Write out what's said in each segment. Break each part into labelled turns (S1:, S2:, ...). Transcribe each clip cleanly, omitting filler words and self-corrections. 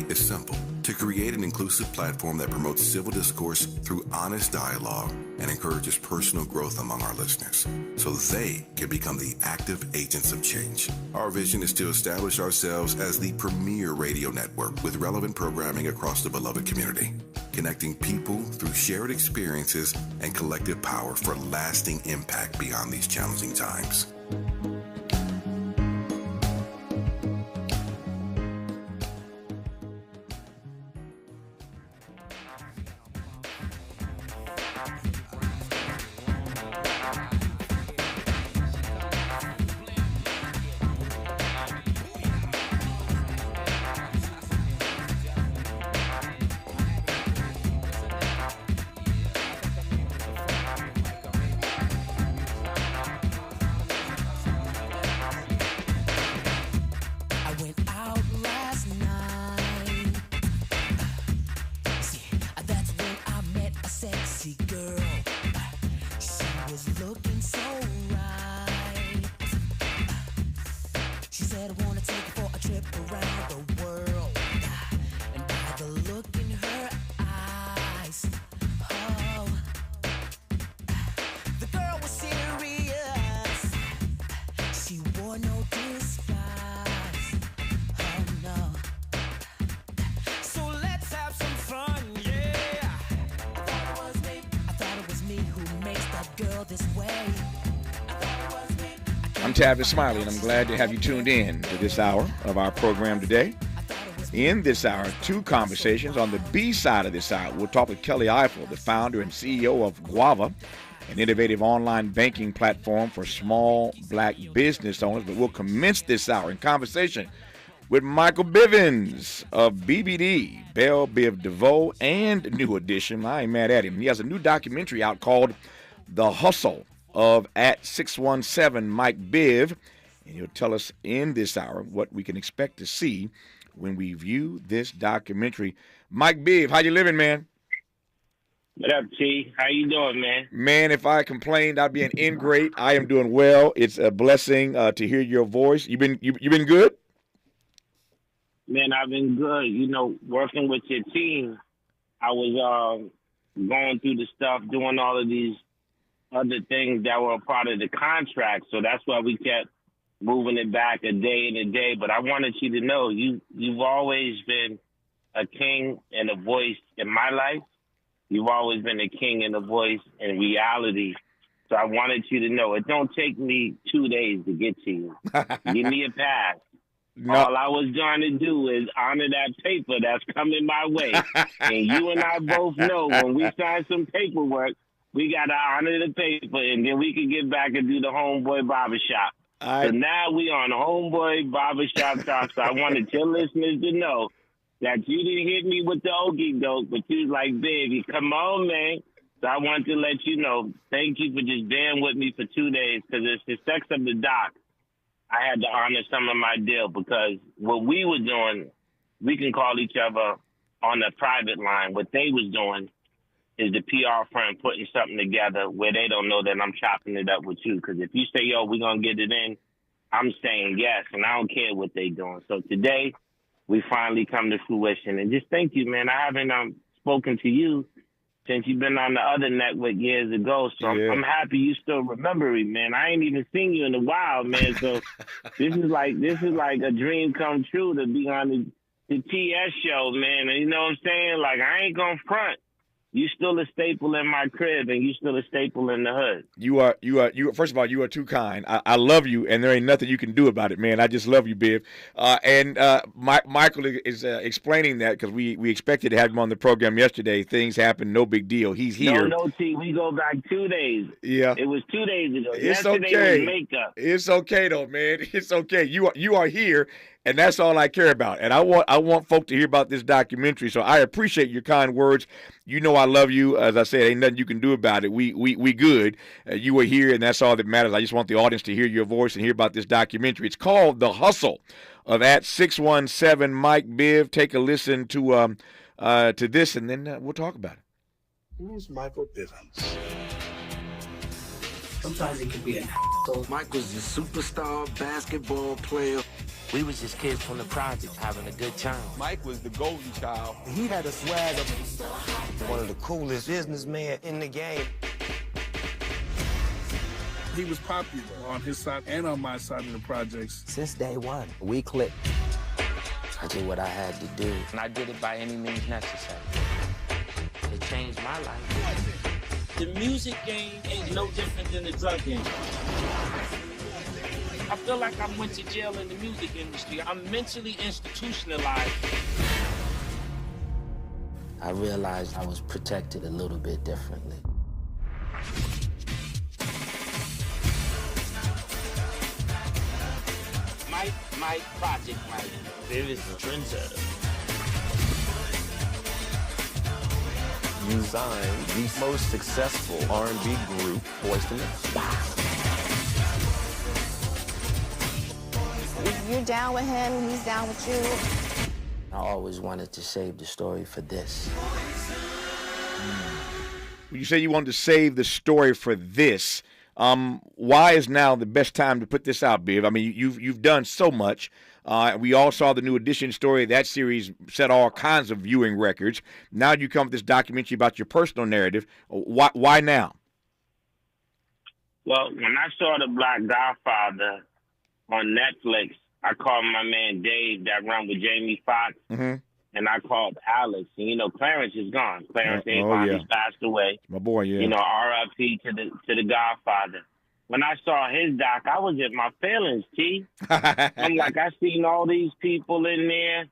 S1: is simple: to create an inclusive platform that promotes civil discourse through honest dialogue and encourages personal growth among our listeners so they can become the active agents of change. Our vision is to establish ourselves as the premier radio network with relevant programming across the beloved community, connecting people through shared experiences and collective power for lasting impact beyond these challenging times.
S2: I'm Tavis, Smiley, and I'm glad to have you tuned in to this hour of our program today. In this hour, two conversations. On the B side of this hour, we'll talk with Kelly Ifill, the founder and CEO of Guava, an innovative online banking platform for small black business owners. But we'll commence this hour in conversation with Michael Bivins of BBD, Bell, Biv, DeVoe, and New Edition. I ain't mad at him. He has a new documentary out called The Hustle of @617 Mike Biv, and he'll tell us in this hour what we can expect to see when we view this documentary. Mike Biv, how you living, man?
S3: What up, T? How you doing, man?
S2: Man, if I complained, I'd be an ingrate. I am doing well. It's a blessing to hear your voice. You been good?
S3: Man, I've been good. You know, working with your team, I was going through the stuff, doing all of these other things that were a part of the contract. So that's why we kept moving it back a day and a day. But I wanted you to know you've always been a king and a voice in my life. You've always been a king and a voice in reality. So I wanted you to know it don't take me 2 days to get to you. Give me a pass. No. All I was trying to do is honor that paper that's coming my way. And you and I both know when we sign some paperwork, we got to honor the paper, and then we can get back and do the Homeboy Barbershop. So now we on Homeboy Barbershop Talk. So I wanted your listeners to know that you didn't hit me with the okie doke, but you was like, baby, come on, man. So I wanted to let you know, thank you for just bearing with me for 2 days, because it's the sex of the doc. I had to honor some of my deal, because what we were doing, we can call each other on a private line. What they was doing is the PR firm putting something together where they don't know that I'm chopping it up with you. Because if you say, yo, we're going to get it in, I'm saying yes, and I don't care what they doing. So today, we finally come to fruition. And just thank you, man. I haven't spoken to you since you've been on the other network years ago. So yeah. I'm happy you still remember me, man. I ain't even seen you in a while, man. So this is like a dream come true to be on the TS show, man. And you know what I'm saying? Like, I ain't going to front. You still a staple in my crib, and you still a staple in the hood.
S2: You are. First of all, you are too kind. I love you, and there ain't nothing you can do about it, man. I just love you, Biv. Michael is explaining that because we expected to have him on the program yesterday. Things happened, no big deal. He's here.
S3: No, T. We go back 2 days.
S2: Yeah.
S3: It was 2 days ago.
S2: It's
S3: yesterday
S2: okay.
S3: was makeup.
S2: It's okay though, man. It's okay. You are here. And that's all I care about. And I want folk to hear about this documentary. So I appreciate your kind words. You know I love you. As I said, ain't nothing you can do about it. We good. You were here, and that's all that matters. I just want the audience to hear your voice and hear about this documentary. It's called The Hustle of @617 Mike Biv. Take a listen to this, and then we'll talk about it.
S4: Who's Michael Bivins? Sometimes he could be an asshole.
S5: Mike was a superstar basketball player.
S6: We was just kids from the project having a good time.
S7: Mike was the golden child.
S8: He had a swag of one of the coolest businessmen in the game.
S9: He was popular on his side and on my side of the projects.
S6: Since day one, we clicked. I did what I had to do, and I did it by any means necessary. It changed my life.
S10: The music game ain't no different than the drug game. I feel like I went to jail in the music industry. I'm mentally institutionalized.
S6: I realized I was protected a little bit differently.
S10: Mike, Project Mike.
S6: Bivins the trendsetter.
S11: You signed the most successful R&B group, Boyz II Men.
S12: If you're down with him, he's down with you.
S6: I always wanted to save the story for this.
S2: You say you wanted to save the story for this. Why is now the best time to put this out, Biv? I mean, you've done so much. We all saw the New Edition story. That series set all kinds of viewing records. Now you come with this documentary about your personal narrative. Why now?
S3: Well, when I saw The Black Godfather on Netflix, I called my man Dave that run with Jamie Foxx, and I called Alex. And, you know, Clarence is gone. Clarence He's passed away.
S2: My boy, yeah.
S3: You know, R.I.P. to the Godfather. When I saw his doc, I was in my feelings, T. I'm like, I seen all these people in there.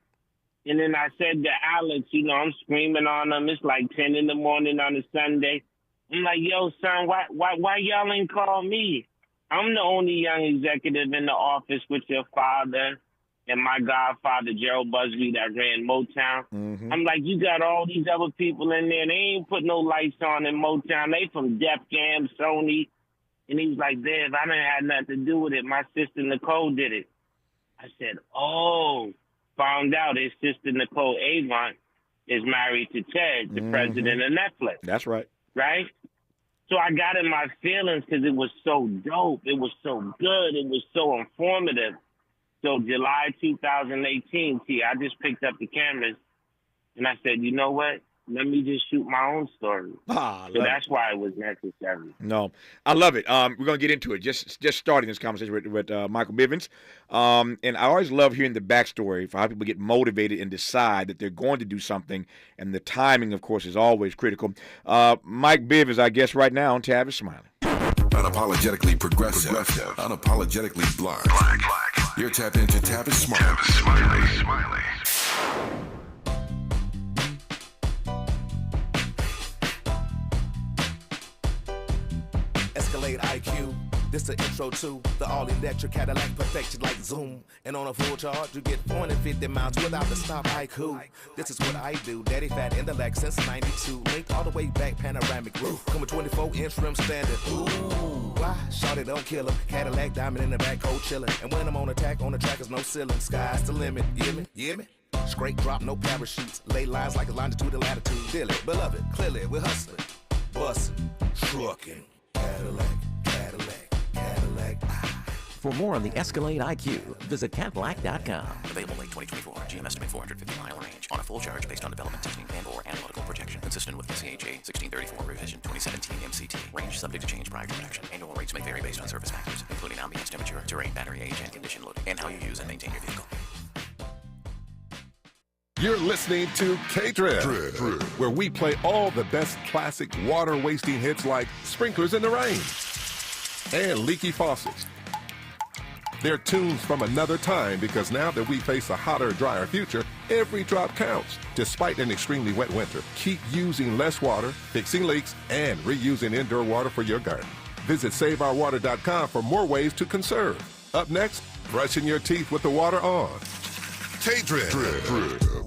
S3: And then I said to Alex, you know, I'm screaming on them. It's like 10 in the morning on a Sunday. I'm like, yo, son, why y'all ain't call me? I'm the only young executive in the office with your father and my godfather, Gerald Busby, that ran Motown. I'm like, you got all these other people in there. They ain't put no lights on in Motown. They from Def Jam, Sony. And he was like, Dave, I didn't have nothing to do with it. My sister Nicole did it. I said, oh. Found out his sister Nicole Avant is married to Ted, the president of Netflix.
S2: That's right.
S3: Right? So I got in my feelings because it was so dope. It was so good. It was so informative. So July 2018, I just picked up the cameras and I said, you know what? Let me just shoot my own story. So that's why it was necessary.
S2: No, I love it. We're going to get into it. Just starting this conversation with Michael Bivins. And I always love hearing the backstory for how people get motivated and decide that they're going to do something. And the timing, of course, is always critical. Mike Biv is our guest right now on Tavis Smiley.
S1: Unapologetically progressive. Unapologetically black. You're tapped into Tavis Smiley.
S13: Escalade IQ, this the intro to the all-electric Cadillac perfection like Zoom. And on a full charge, you get 450 miles without the stop haiku. This is what I do, daddy fat intellect since 92. Linked all the way back, panoramic roof. Come with 24-inch rim standard. Ooh, why? Shawty don't kill him. Cadillac diamond in the back, cold chillin'. And when I'm on attack, on the track is no ceiling. Sky's the limit, you hear me? Straight drop, no parachutes. Lay lines like a longitude and latitude. Deal it, beloved, clearly we're hustling. Bussin', truckin'. Cadillac.
S14: For more on the Escalade IQ, visit Cadillac.com.
S15: Available late 2024. GM estimate 450-mile range. On a full charge based on development testing and/or analytical projection. Consistent with the CHA 1634 revision 2017 MCT. Range subject to change prior to production. Annual rates may vary based on service factors, including ambience temperature, terrain, battery age, and condition loading, and how you use and maintain your vehicle.
S16: You're listening to K-Drip, where we play all the best classic water-wasting hits like Sprinklers in the Rain and Leaky Faucets. They're tunes from another time because now that we face a hotter, drier future, every drop counts. Despite an extremely wet winter, keep using less water, fixing leaks, and reusing indoor water for your garden. Visit SaveOurWater.com for more ways to conserve. Up next, brushing your teeth with the water on. K-Drip.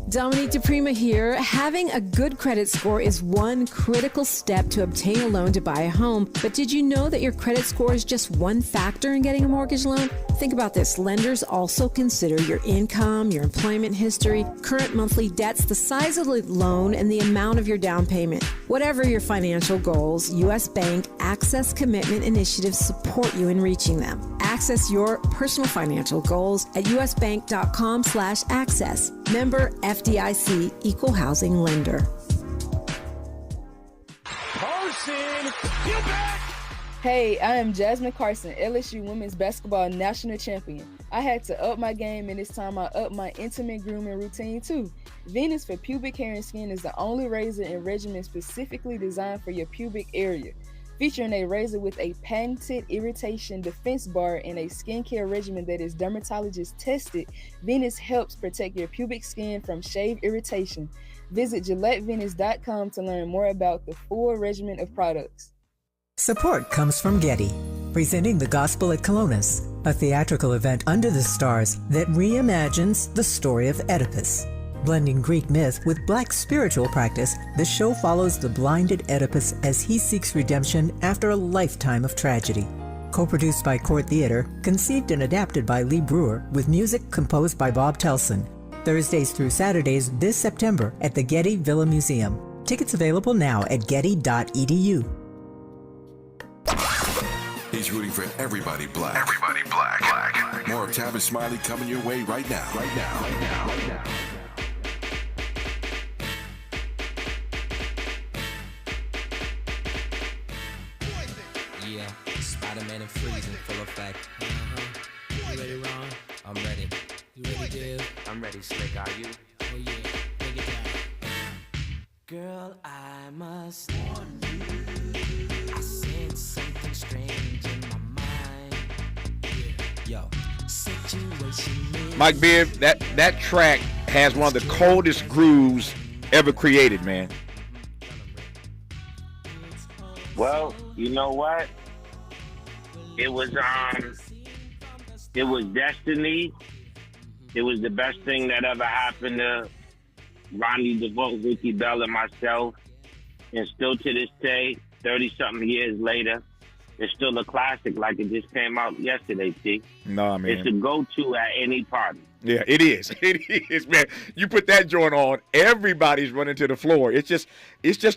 S17: Dominique DePrima here. Having a good credit score is one critical step to obtain a loan to buy a home. But did you know that your credit score is just one factor in getting a mortgage loan? Think about this. Lenders also consider your income, your employment history, current monthly debts, the size of the loan, and the amount of your down payment. Whatever your financial goals, U.S. Bank Access Commitment Initiatives support you in reaching them. Access your personal financial goals at usbank.com/access. Member FDIC, Equal Housing Lender.
S10: Carson, get back!
S18: Hey, I am Jasmine Carson, LSU Women's Basketball National Champion. I had to up my game, and this time I upped my intimate grooming routine too. Venus for Pubic Hair and Skin is the only razor and regimen specifically designed for your pubic area. Featuring a razor with a patented irritation defense bar and a skincare regimen that is dermatologist tested, Venus helps protect your pubic skin from shave irritation. Visit GilletteVenus.com to learn more about the full regimen of products.
S19: Support comes from Getty, presenting The Gospel at Colonus, a theatrical event under the stars that reimagines the story of Oedipus. Blending Greek myth with Black spiritual practice, the show follows the blinded Oedipus as he seeks redemption after a lifetime of tragedy. Co-produced by Court Theater, conceived and adapted by Lee Brewer, with music composed by Bob Telson. Thursdays through Saturdays this September at the Getty Villa Museum. Tickets available now at getty.edu.
S1: He's rooting for everybody black. Everybody black. More of Tavis Smiley coming your way right now.
S6: Yeah, Spider-Man and freezing full effect.
S4: You ready, Ron?
S6: I'm ready.
S4: You ready, Dave?
S6: I'm ready, Slick. Are you?
S4: Oh yeah, take it down.
S6: Girl, I must warn you. I sense something strange in my mind. Yo, situation.
S2: Mike Biv, that track has one of the coldest grooves ever created, man.
S3: Well, you know what? It was destiny. It was the best thing that ever happened to Ronnie DeVoe, Ricky Bell, and myself. And still to this day, 30-something years later, it's still a classic like it just came out yesterday, T.
S2: No, man.
S3: It's a go-to at any party.
S2: Yeah, it is. It is, man. You put that joint on, everybody's running to the floor. It's just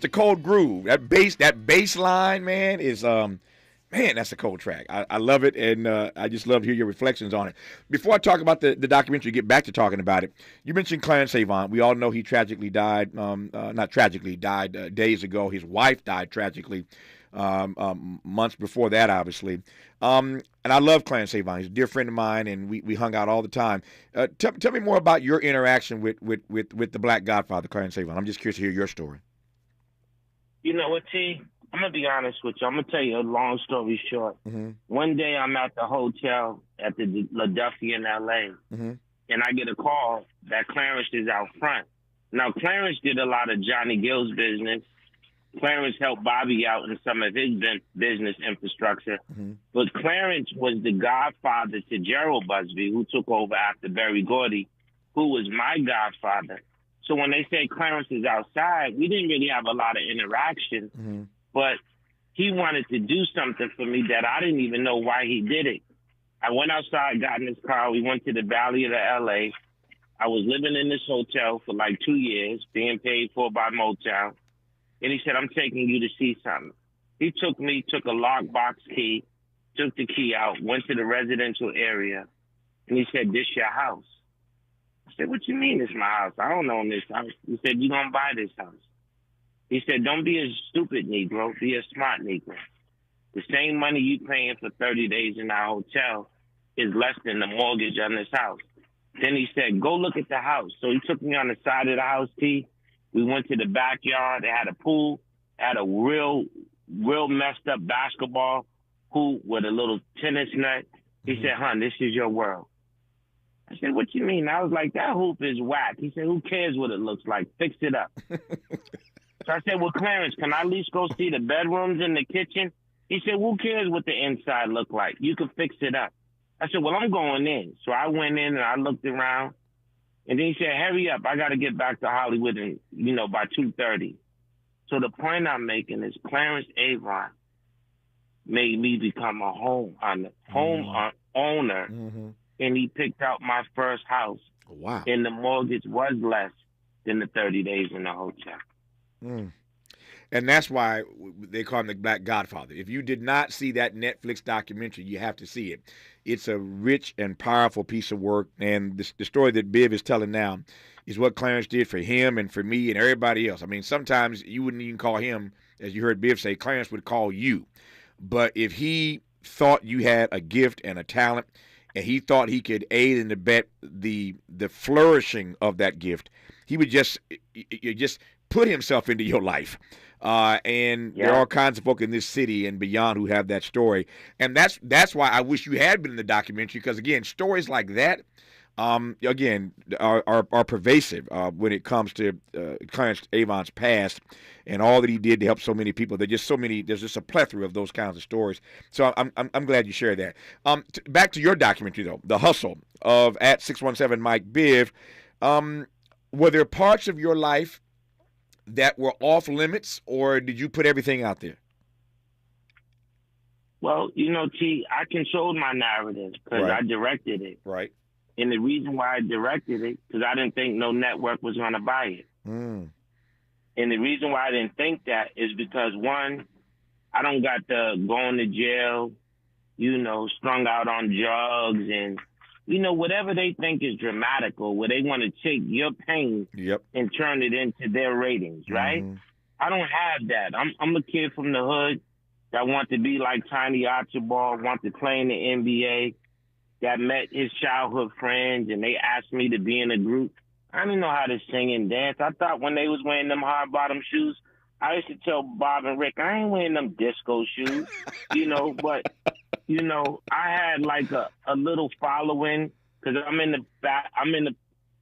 S2: a cold groove. That bass line, man, is man, that's a cold track. I love it, and I just love to hear your reflections on it. Before I talk about the documentary, get back to talking about it. You mentioned Clarence Avant. We all know he tragically died. Not tragically, died days ago. His wife died tragically months before that, obviously. And I love Clarence Avant. He's a dear friend of mine, and we hung out all the time. Tell me more about your interaction with the Black Godfather, Clarence Avant. I'm just curious to hear your story.
S3: You know what, T? I'm going to be honest with you. I'm going to tell you a long story short.
S2: Mm-hmm.
S3: One day I'm at the hotel at the Philadelphia in L.A., and I get a call that Clarence is out front. Now, Clarence did a lot of Johnny Gill's business. Clarence helped Bobby out in some of his business infrastructure. But Clarence was the godfather to Gerald Busby, who took over after Berry Gordy, who was my godfather. So when they say Clarence is outside, we didn't really have a lot of interaction. But he wanted to do something for me that I didn't even know why he did it. I went outside, got in his car. We went to the Valley of the L.A. I was living in this hotel for like 2 years, being paid for by Motown. And he said, I'm taking you to see something. He took me, took a lockbox key, took the key out, went to the residential area, and he said, this your house. I said, what you mean it's my house? I don't own this house. He said, you're going to buy this house. He said, don't be a stupid Negro, be a smart Negro. The same money you paying for 30 days in our hotel is less than the mortgage on this house. Then he said, go look at the house. So he took me on the side of the house, T. We went to the backyard. They had a pool, had a real messed up basketball hoop with a little tennis net. He said, hon, this is your world. I said, what you mean? I was like, that hoop is whack. He said, who cares what it looks like? Fix it up. So I said, well, Clarence, can I at least go see the bedrooms and the kitchen? He said, who cares what the inside look like? You can fix it up. I said, well, I'm going in. So I went in and I looked around. And then he said, hurry up, I got to get back to Hollywood and, by 2:30. So the point I'm making is Clarence Avon made me become a home owner, and he picked out my first house.
S2: Wow.
S3: And the mortgage was less than the 30 days in the hotel.
S2: And that's why they call him the Black Godfather. If you did not see that Netflix documentary, you have to see it. It's a rich and powerful piece of work. And the story that Biv is telling now is what Clarence did for him and for me and everybody else. I mean, sometimes you wouldn't even call him, as you heard Biv say, Clarence would call you. But if he thought you had a gift and a talent, and he thought he could aid and abet the flourishing of that gift, he would just put himself into your life. And there are all kinds of folk in this city and beyond who have that story. And that's why I wish you had been in the documentary, because, again, stories like that, are pervasive when it comes to Clarence Avon's past and all that he did to help so many people. There's just a plethora of those kinds of stories. So I'm glad you shared that. Back to your documentary, though, The Hustle of at 617 Mike Biv. Were there parts of your life that were off limits, or did you put everything out there?
S3: Well, T, I controlled my narrative because I directed it.
S2: Right.
S3: And the reason why I directed it, because I didn't think no network was going to buy it. And the reason why I didn't think that is because, one, I don't got the going to jail, strung out on drugs and, whatever they think is dramatic, or where they want to take your pain and turn it into their ratings, right? I don't have that. I'm a kid from the hood that want to be like Tiny Archibald, want to play in the NBA, that met his childhood friends, and they asked me to be in a group. I didn't know how to sing and dance. I thought when they was wearing them hard-bottom shoes, I used to tell Bob and Rick, I ain't wearing them disco shoes, but, I had like a little following, because I'm in the back,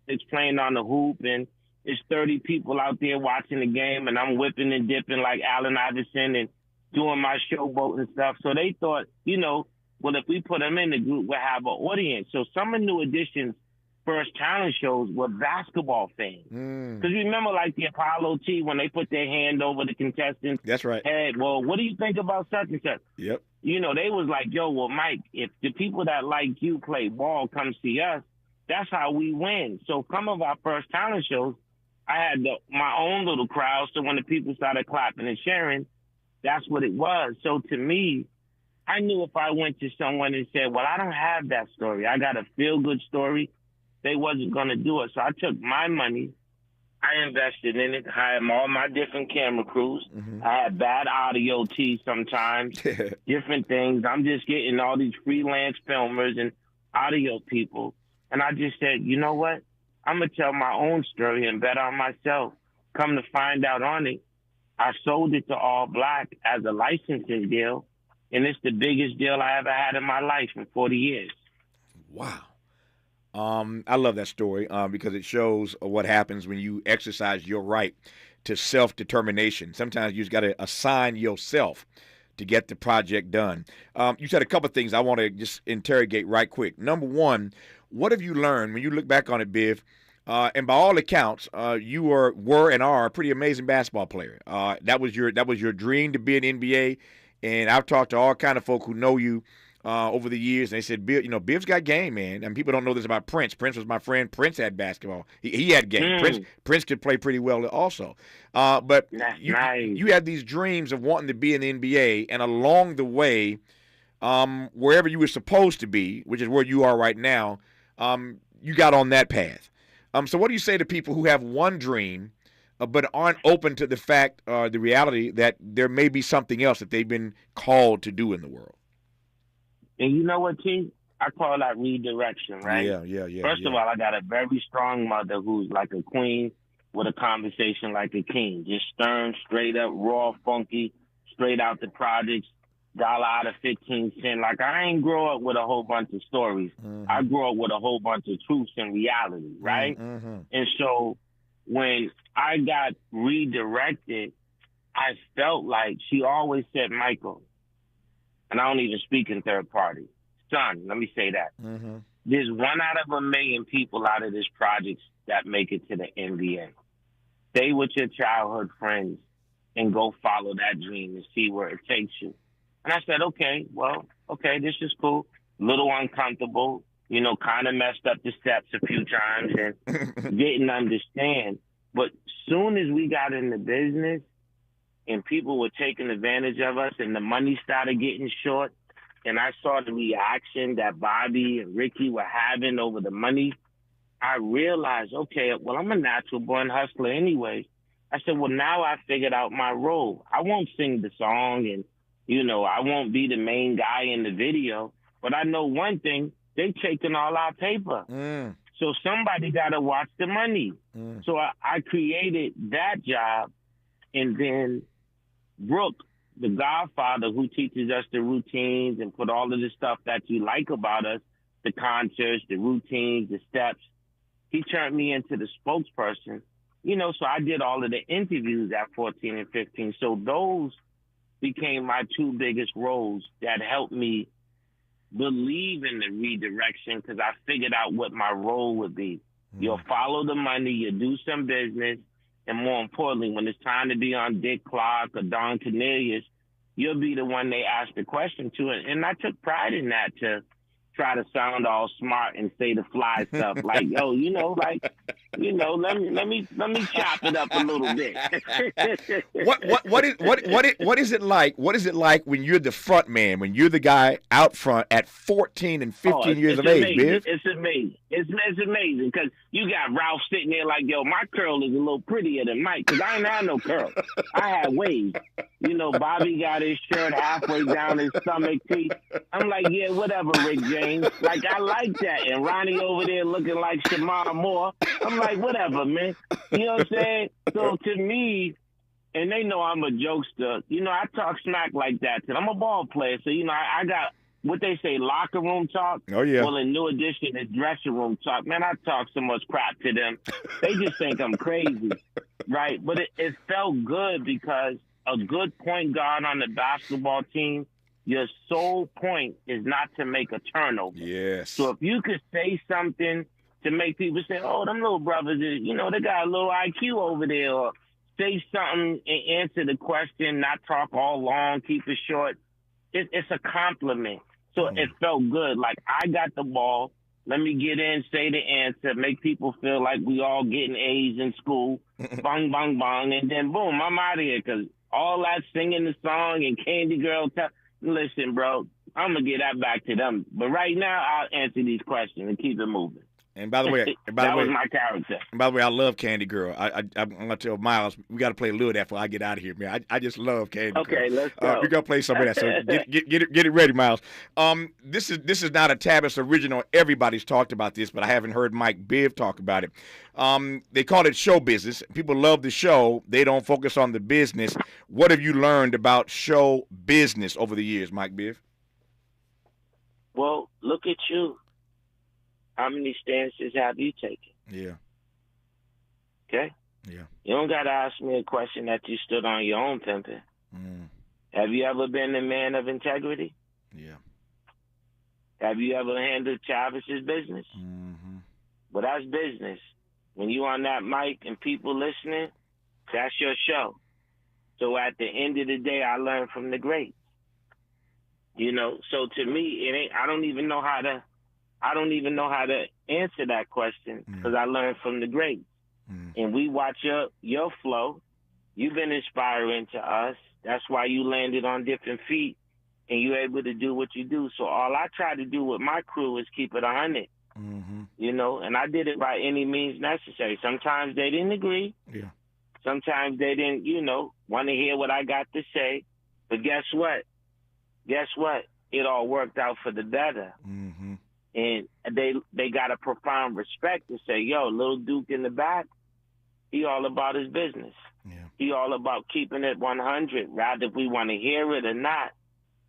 S3: it's playing on the hoop, and there's 30 people out there watching the game, and I'm whipping and dipping like Allen Iverson and doing my showboat and stuff. So they thought, well, if we put them in the group, we'll have an audience. So some of New Edition's first talent shows were basketball fans. Because remember, like the Apollo T, when they put their hand over the contestants'
S2: That's right.
S3: head, well, what do you think about such and such?
S2: Yep.
S3: They was like, yo, well, Mike, if the people that like you play ball come see us, that's how we win. So some of our first talent shows, I had my own little crowd. So when the people started clapping and sharing, that's what it was. So to me, I knew if I went to someone and said, well, I don't have that story, I got a feel-good story, they wasn't going to do it. So I took my money, I invested in it, hired all my different camera crews. I had bad audio sometimes, different things. I'm just getting all these freelance filmers and audio people. And I just said, you know what? I'm going to tell my own story and bet on myself. Come to find out on it, I sold it to ALLBLK as a licensing deal. And it's the biggest deal I ever had in my life in 40 years.
S2: Wow. I love that story because it shows what happens when you exercise your right to self-determination. Sometimes you just got to assign yourself to get the project done. You said a couple of things I want to just interrogate right quick. Number one, what have you learned when you look back on it, Biv? And by all accounts, you were and are a pretty amazing basketball player. That was your dream to be an NBA. And I've talked to all kind of folk who know you over the years, and they said, Biv's got game, man. And people don't know this about Prince. Prince was my friend. Prince had basketball. He had game. Prince could play pretty well also. But you had these dreams of wanting to be in the NBA, and along the way, wherever you were supposed to be, which is where you are right now, you got on that path. So what do you say to people who have one dream but aren't open to the fact, the reality that there may be something else that they've been called to do in the world?
S3: And you know what, T? I call that redirection, right?
S2: Yeah.
S3: First of all, I got a very strong mother who's like a queen with a conversation like a king. Just stern, straight up, raw, funky, straight out the projects, dollar out of 15 cents. Like, I ain't grow up with a whole bunch of stories. I grew up with a whole bunch of truths and reality, right? And so when I got redirected, I felt like she always said, Michael, and I don't even speak in third party. Son, let me say that. there's 1 out of 1,000,000 people out of this project that make it to the NBA. Stay with your childhood friends and go follow that dream and see where it takes you. And I said, okay, this is cool. Little uncomfortable, kind of messed up the steps a few times and didn't understand. But soon as we got in the business and people were taking advantage of us and the money started getting short, and I saw the reaction that Bobby and Ricky were having over the money, I realized, okay, well, I'm a natural born hustler anyway. I said, well, now I figured out my role. I won't sing the song and, I won't be the main guy in the video. But I know one thing, they taking all our paper. So somebody got to watch the money. So I created that job. And then Brooke, the godfather who teaches us the routines and put all of the stuff that you like about us, the concerts, the routines, the steps, he turned me into the spokesperson. So I did all of the interviews at 14 and 15. So those became my 2 biggest roles that helped me believe in the redirection because I figured out what my role would be. You'll follow the money, you'll do some business, and more importantly, when it's time to be on Dick Clark or Don Cornelius, you'll be the one they ask the question to. And I took pride in that to try to sound all smart and say the fly stuff like, yo, let me chop it up a little bit.
S2: What is it like? What is it like when you're the front man, when you're the guy out front at 14 and 15 years of age, Biv?
S3: It's amazing. It's amazing because you got Ralph sitting there like, yo, my curl is a little prettier than Mike because I ain't had no curl. I had waves. Bobby got his shirt halfway down his stomach teeth. I'm like, yeah, whatever, Rick James. Like, I like that. And Ronnie over there looking like Shamar Moore. I'm like, whatever, man. You know what I'm saying? So to me, and they know I'm a jokester, I talk smack like that. And I'm a ball player. So, I got what they say, locker room talk.
S2: Oh, yeah.
S3: Well, in New Edition, it's dressing room talk. Man, I talk so much crap to them. They just think I'm crazy, right? But it felt good because a good point guard on the basketball team, your sole point is not to make a turnover.
S2: Yes.
S3: So if you could say something to make people say, oh, them little brothers, they got a little IQ over there, or say something and answer the question, not talk all long, keep it short. It's a compliment. So it felt good. Like, I got the ball. Let me get in, say the answer, make people feel like we all getting A's in school. Bang, bang, bang. And then, boom, I'm out of here because all that singing the song and Candy Girl, listen, bro, I'm going to get that back to them. But right now, I'll answer these questions and keep it moving.
S2: And by the way,
S3: that was my character.
S2: And by the way, I love Candy Girl. I'm gonna tell Miles we got to play a little of that before I get out of here, man. I just love Candy Girl.
S3: Okay, let's go.
S2: We're gonna play some of that. So get it ready, Miles. This is not a Tavis original. Everybody's talked about this, but I haven't heard Mike Biv talk about it. They call it show business. People love the show. They don't focus on the business. What have you learned about show business over the years, Mike Biv?
S3: Well, look at you. How many stances have you taken?
S2: Yeah.
S3: Okay?
S2: Yeah.
S3: You don't got to ask me a question that you stood on your own pimping. Have you ever been a man of integrity?
S2: Yeah.
S3: Have you ever handled Tavis's business? Well, that's business. When you on that mic and people listening, that's your show. So at the end of the day, I learned from the greats. So to me, I don't even know how to answer that question because I learned from the greats. And we watch your flow. You've been inspiring to us. That's why you landed on different feet and you're able to do what you do. So all I try to do with my crew is keep it 100. And I did it by any means necessary. Sometimes they didn't agree.
S2: Yeah.
S3: Sometimes they didn't, want to hear what I got to say. But guess what? It all worked out for the better. And they got a profound respect to say, yo, little Duke in the back, he all about his business.
S2: Yeah.
S3: He all about keeping it 100, rather if we want to hear it or not.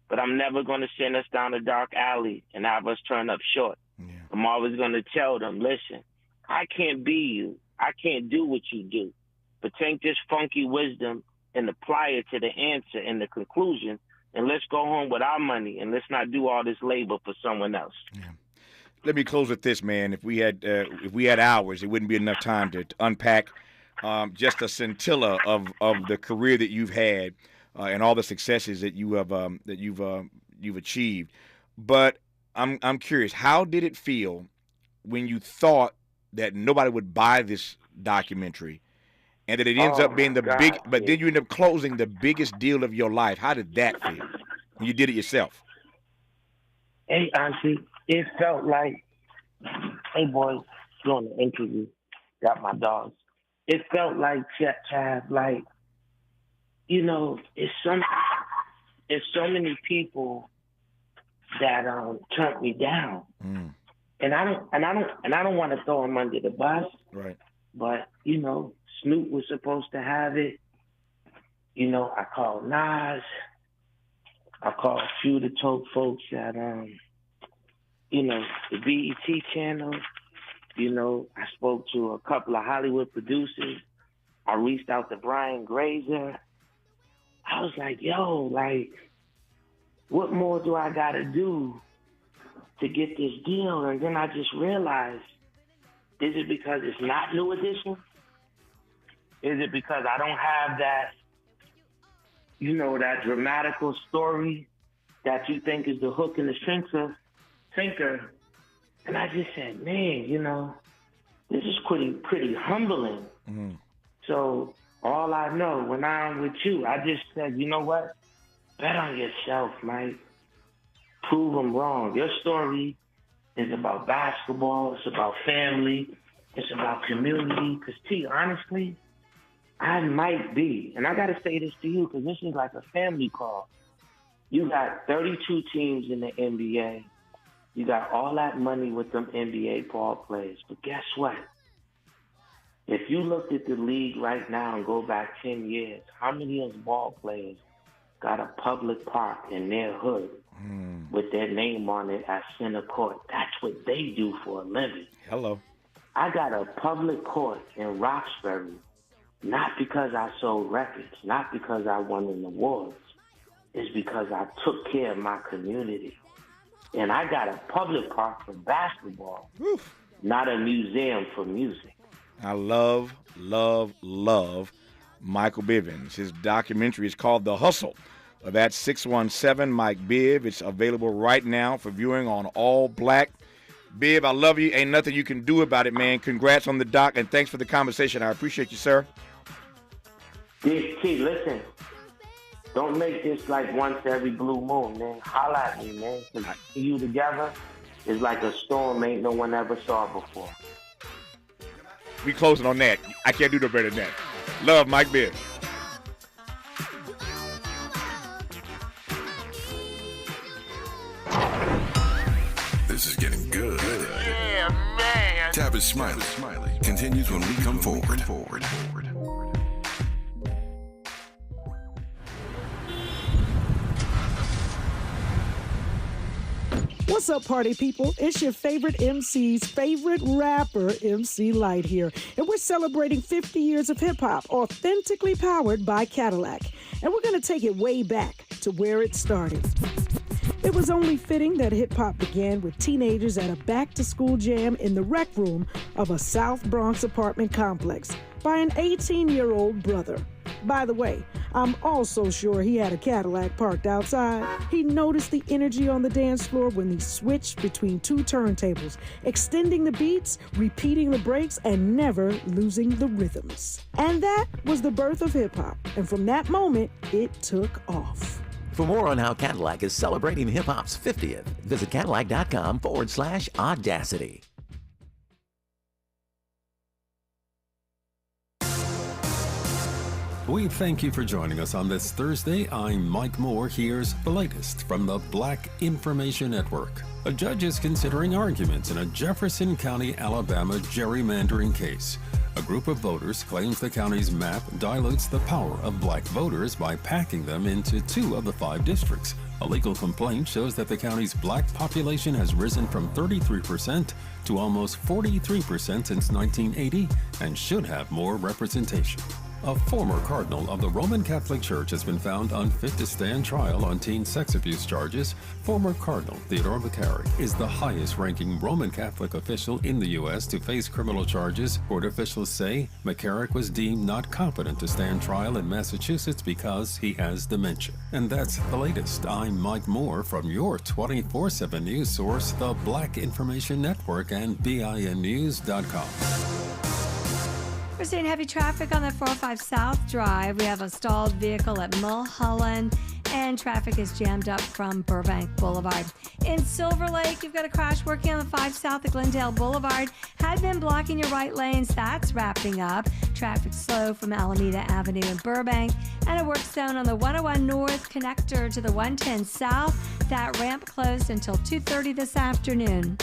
S3: But I'm never going to send us down a dark alley and have us turn up short.
S2: Yeah.
S3: I'm always going to tell them, listen, I can't be you. I can't do what you do. But take this funky wisdom and apply it to the answer and the conclusion, and let's go home with our money, and let's not do all this labor for someone else.
S2: Yeah. let me close with this, man. If we had hours, it wouldn't be enough time to unpack just a scintilla of the career that you've had and all the successes that you've achieved. But I'm curious, how did it feel when you thought that nobody would buy this documentary, and that it ends up being but then you end up closing the biggest deal of your life? How did that feel when you did it yourself?
S3: Hey, Auntie, it felt like, hey, boys, doing the interview, got my dogs. It felt like, Chav, like, you know, it's so many people that turned me down. And I don't want to throw them under the bus.
S2: Right.
S3: But, you know, Snoop was supposed to have it. You know, I called Nas. I called a few of the Toke folks at, you know, the BET channel. You know, I spoke to a couple of Hollywood producers. I reached out to Brian Grazer. I was like, yo, like, what more do I got to do to get this deal? And then I just realized, is it because it's not New Edition? Is it because I don't have that, you know, that dramatical story that you think is the hook and the sinker? And I just said, man, you know, this is pretty humbling. So all I know, when I'm with you, I just said, you know what? Bet on yourself, Mike. Prove them wrong. Your story is about basketball. It's about family. It's about community. Because, T, honestly, I might be, and I got to say this to you because this is like a family call. You got 32 teams in the NBA. You got all that money with them NBA ball players. But guess what? If you looked at the league right now and go back 10 years, how many of those ball players got a public park in their hood with their name on it at center court? That's what they do for a living.
S2: Hello.
S3: I got a public court in Roxbury, not because I sold records, not because I won an award. It's because I took care of my community. And I got a public park for basketball, not a museum for music.
S2: I love Michael Bivins. His documentary is called The Hustle. That's 617 Mike Biv. It's available right now for viewing on ALLBLK. Biv, I love you. Ain't nothing you can do about it, man. Congrats on the doc, and thanks for the conversation. I appreciate you, sir.
S3: T, listen. Don't make this like once every blue moon, man. Holla at me, man. 'Cause you together is like a storm ain't no one ever saw before.
S2: We closing on that. I can't do no better than that. Love, Mike Biv.
S1: This is getting good. Yeah, man. Tavis Smiley continues when we come forward.
S20: What's up, party people? It's your favorite MC's favorite rapper, MC Light here. And we're celebrating 50 years of hip-hop, authentically powered by Cadillac. And we're going to take it way back to where it started. It was only fitting that hip-hop began with teenagers at a back-to-school jam in the rec room of a South Bronx apartment complex by an 18-year-old brother. By the way, I'm also sure he had a Cadillac parked outside. He noticed the energy on the dance floor when he switched between two turntables, extending the beats, repeating the breaks, and never losing the rhythms. And that was the birth of hip-hop. And from that moment, it took off.
S14: For more on how Cadillac is celebrating hip-hop's 50th, visit Cadillac.com/audacity.
S21: We thank you for joining us on this Thursday. I'm Mike Moore. Here's the latest from the Black Information Network. A judge is considering arguments in a Jefferson County, Alabama gerrymandering case. A group of voters claims the county's map dilutes the power of black voters by packing them into 2 of the 5 districts. A legal complaint shows that the county's black population has risen from 33% to almost 43% since 1980 and should have more representation. A former cardinal of the Roman Catholic Church has been found unfit to stand trial on teen sex abuse charges. Former Cardinal Theodore McCarrick is the highest-ranking Roman Catholic official in the U.S. to face criminal charges. Court officials say McCarrick was deemed not competent to stand trial in Massachusetts because he has dementia. And that's the latest. I'm Mike Moore from your 24/7 news source, the Black Information Network, and BINnews.com.
S5: We're seeing heavy traffic on the 405 South Drive. We have a stalled vehicle at Mulholland, and traffic is jammed up from Burbank Boulevard. In Silver Lake, you've got a crash working on the 5 South at Glendale Boulevard. Had been blocking your right lanes. That's wrapping up. Traffic slow from Alameda Avenue in Burbank, and a work zone on the 101 North connector to the 110 South. That ramp closed until 2:30 this afternoon.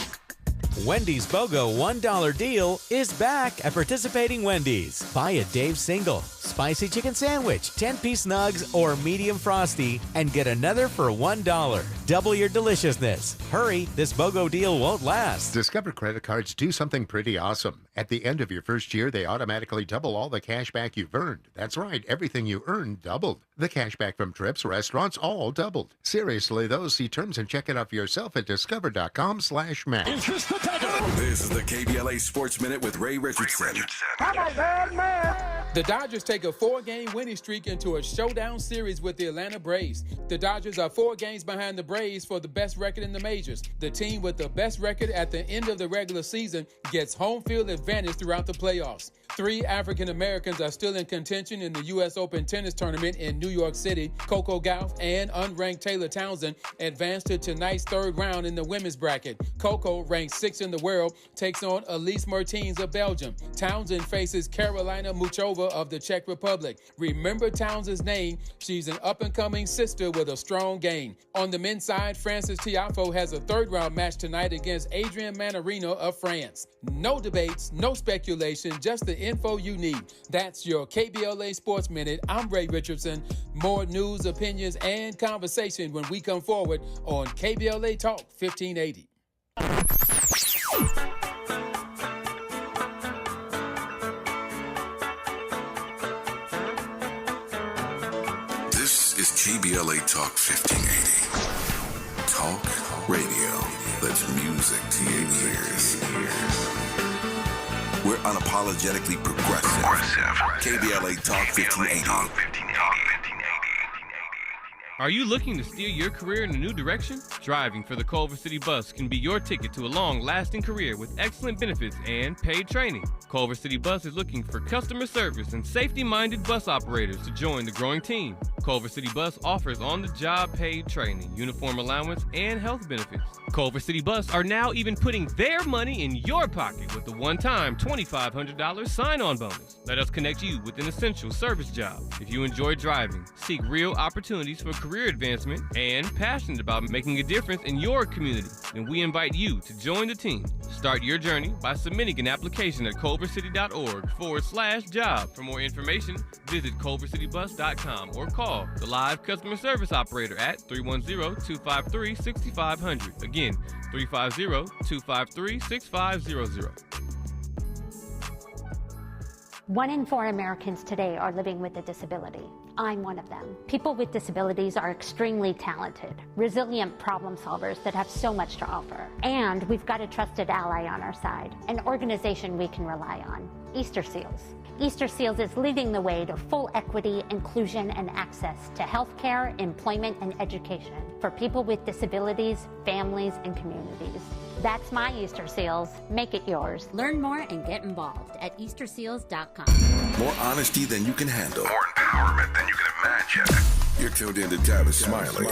S22: Wendy's BOGO $1 deal is back at participating Wendy's. Buy a Dave single, spicy chicken sandwich, 10-piece nugs, or medium frosty, and get another for $1. Double your deliciousness. Hurry, this BOGO deal won't last.
S23: Discover credit cards do something pretty awesome. At the end of your first year, they automatically double all the cash back you've earned. That's right, everything you earned doubled. The cash back from trips, restaurants, all doubled. Seriously, though, see terms and check it out for yourself at discover.com/match.
S1: This is the KBLA Sports Minute with Ray Richardson.
S24: The Dodgers take a 4-game winning streak into a showdown series with the Atlanta Braves. The Dodgers are 4 games behind the Braves for the best record in the majors. The team with the best record at the end of the regular season gets home field advantage throughout the playoffs. 3 African Americans are still in contention in the U.S. Open tennis tournament in New York City. Coco Gauff and unranked Taylor Townsend advanced to tonight's 3rd round in the women's bracket. Coco, ranked 6th in the world, takes on Elise Mertens of Belgium. Townsend faces Carolina Muchova of the Czech Republic. Remember Townsend's name. She's an up-and-coming sister with a strong game. On the men's side, Francis Tiafoe has a 3rd-round match tonight against Adrian Manarino of France. No debates, no speculation, just the info you need. That's your KBLA Sports Minute. I'm Ray Richardson. More news, opinions, and conversation when we come forward on KBLA Talk 1580.
S1: This is KBLA Talk 1580. Talk radio that's music to your ears. We're unapologetically progressive. KBLA Talk 1580.
S25: Are you looking to steer your career in a new direction? Driving for the Culver City Bus can be your ticket to a long-lasting career with excellent benefits and paid training. Culver City Bus is looking for customer service and safety-minded bus operators to join the growing team. Culver City Bus offers on-the-job paid training, uniform allowance, and health benefits. Culver City Bus are now even putting their money in your pocket with a one-time $2,500 sign-on bonus. Let us connect you with an essential service job. If you enjoy driving, seek real opportunities for career advancement, and passionate about making a difference in your community, then we invite you to join the team. Start your journey by submitting an application at culvercity.org/job. For more information, visit culvercitybus.com or call the live customer service operator at 310-253-6500. Again, 350-253-6500.
S26: 1 in 4 Americans today are living with a disability. I'm one of them. People with disabilities are extremely talented, resilient problem solvers that have so much to offer. And we've got a trusted ally on our side, an organization we can rely on, Easter Seals. Easter Seals is leading the way to full equity, inclusion, and access to healthcare, employment, and education for people with disabilities, families, and communities. That's my Easter Seals. Make it yours.
S27: Learn more and get involved at easterseals.com.
S1: More honesty than you can handle. More empowerment than you can imagine. You're tuned in to Tavis Smiley.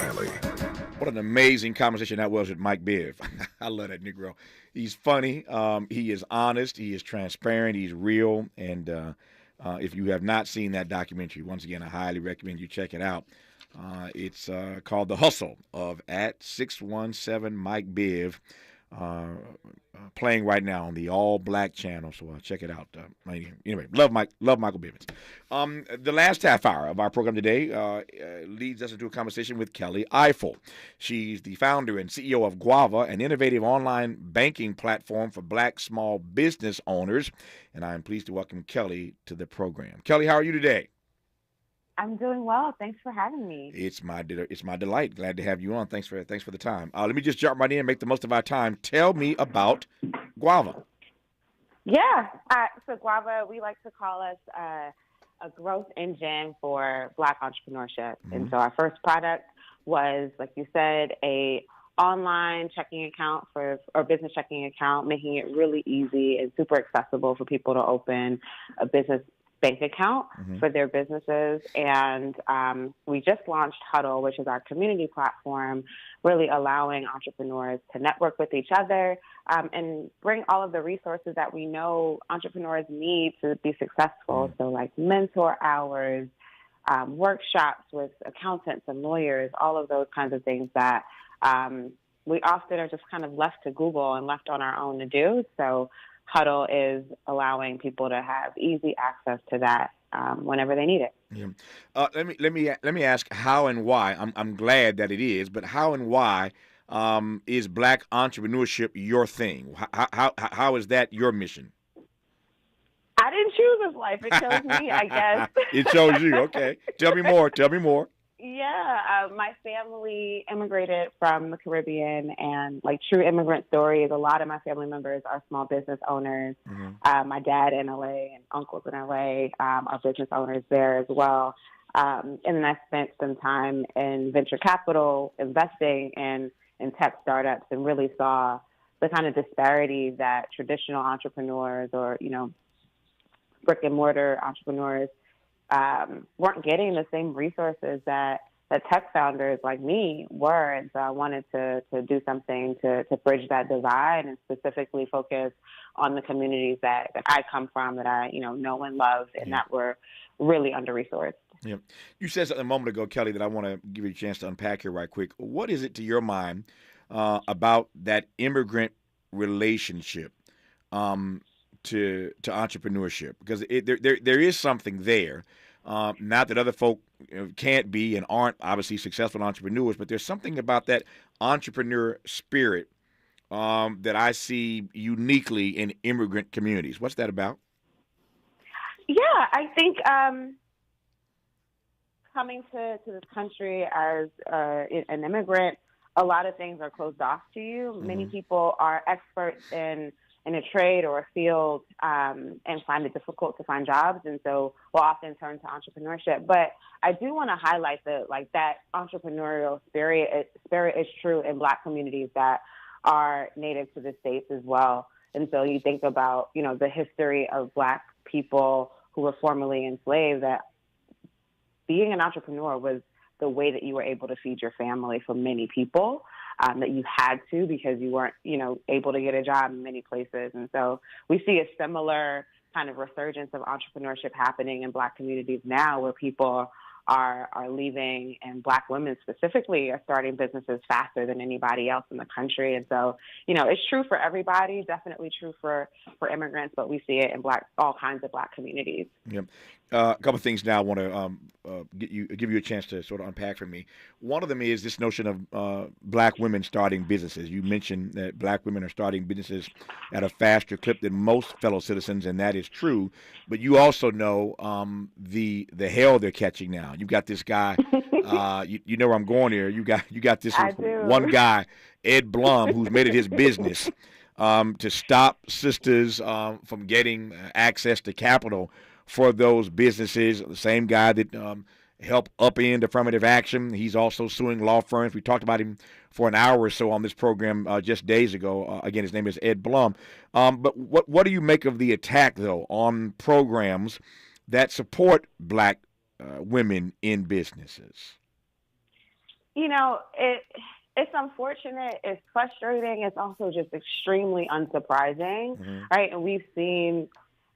S2: What an amazing conversation that was with Mike Biv. I love that Negro. He's funny. He is honest. He is transparent. He's real. And if you have not seen that documentary, once again, I highly recommend you check it out. It's called The Hustle of @617 Mike Biv. playing right now on the All Black channel, so check it out. Anyway, love Michael Bivins. The last half hour of our program today leads us into a conversation with Kelly Ifill. She's the founder and CEO of Guava, an innovative online banking platform for Black small business owners, and I'm pleased to welcome Kelly to the program. Kelly, how are you today?
S7: I'm doing well. Thanks for having me.
S2: It's my delight. Glad to have you on. Thanks for the time. Let me just jump right in and make the most of our time. Tell me about Guava.
S7: Yeah. So Guava, we like to call us a growth engine for Black entrepreneurship. Mm-hmm. And so our first product was, like you said, a online checking account or business checking account, making it really easy and super accessible for people to open a business bank account for their businesses. And we just launched Huddle, which is our community platform, really allowing entrepreneurs to network with each other and bring all of the resources that we know entrepreneurs need to be successful. So like mentor hours, workshops with accountants and lawyers, all of those kinds of things that we often are just kind of left to Google and left on our own to do. So Huddle is allowing people to have easy access to that whenever they need it.
S2: Yeah. Let me ask how and why. I'm glad that it is, but how and why is Black entrepreneurship your thing? How is that your mission?
S7: I didn't choose this life. It chose me, I guess.
S2: It chose you. Okay. Tell me more.
S7: Yeah, my family immigrated from the Caribbean, and like true immigrant stories, a lot of my family members are small business owners. My dad in LA and uncles in LA are business owners there as well. And then I spent some time in venture capital, investing in tech startups, and really saw the kind of disparity that traditional entrepreneurs or, brick and mortar entrepreneurs weren't getting the same resources that tech founders like me were. And so I wanted to do something to bridge that divide and specifically focus on the communities that I come from, that I, know and love, and that were really under-resourced.
S2: Yeah. You said something a moment ago, Kelly, that I want to give you a chance to unpack here right quick. What is it to your mind about that immigrant relationship to entrepreneurship? Because there is something there. Not that other folk can't be and aren't obviously successful entrepreneurs, but there's something about that entrepreneur spirit that I see uniquely in immigrant communities. What's that about?
S7: Yeah, I think coming to this country as an immigrant, a lot of things are closed off to you. Many people are experts in a trade or a field and find it difficult to find jobs, and so we'll often turn to entrepreneurship. But I do want to highlight that entrepreneurial spirit is true in Black communities that are native to the States as well. And so you think about, the history of Black people who were formerly enslaved, that being an entrepreneur was the way that you were able to feed your family for many people. That you had to, because you weren't, able to get a job in many places. And so we see a similar kind of resurgence of entrepreneurship happening in Black communities now, where people are leaving, and Black women specifically are starting businesses faster than anybody else in the country. And so, it's true for everybody, definitely true for immigrants, but we see it in all kinds of Black communities.
S2: Yeah. A couple of things now I want to give you a chance to sort of unpack for me. One of them is this notion of Black women starting businesses. You mentioned that Black women are starting businesses at a faster clip than most fellow citizens, and that is true. But you also know the hell they're catching now. You got this guy. You know where I'm going here. You got this one guy, Ed Blum, who's made it his business to stop sisters from getting access to capital for those businesses. The same guy that helped upend affirmative action. He's also suing law firms. We talked about him for an hour or so on this program just days ago. Again, his name is Ed Blum. But what do you make of the attack, though, on programs that support Black women in businesses?
S7: It's unfortunate. It's frustrating. It's also just extremely unsurprising, right? And we've seen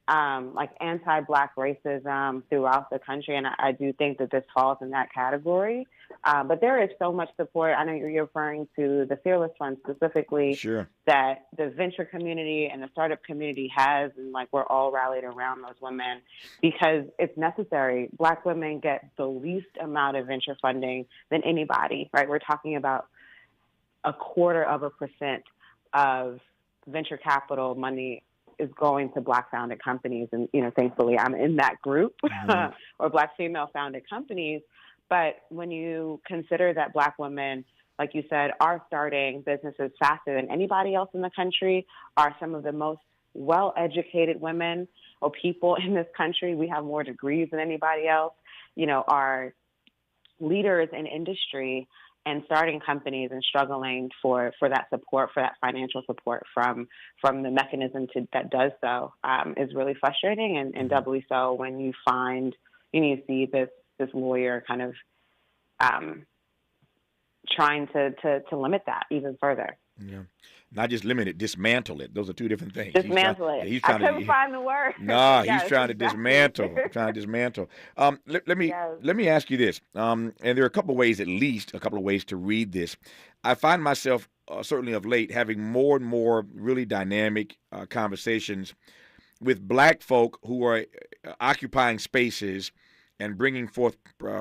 S7: like anti-Black racism throughout the country, and I do think that this falls in that category. But there is so much support. I know you're referring to the Fearless Fund specifically,
S2: Sure.
S7: that the venture community and the startup community has, and like we're all rallied around those women because it's necessary. Black women get the least amount of venture funding than anybody, right? We're talking about 0.25% of venture capital money is going to Black founded companies. And, you know, thankfully I'm in that group or Black female founded companies. But when you consider that Black women, like you said, are starting businesses faster than anybody else in the country, are some of the most well-educated women or people in this country. We have more degrees than anybody else, you know, are leaders in industry and starting companies and struggling for that support, for that financial support from the mechanism that does so is really frustrating, and doubly so when you see this lawyer kind of trying to limit that even further.
S2: Yeah. Not just limit it, dismantle it. Those are two different things.
S7: Dismantle it. I couldn't find the word.
S2: No,
S7: Yes,
S2: he's trying to
S7: exactly.
S2: dismantle. Let me ask you this. And there are a couple of ways to read this. I find myself certainly of late having more and more really dynamic conversations with Black folk who are occupying spaces and bringing forth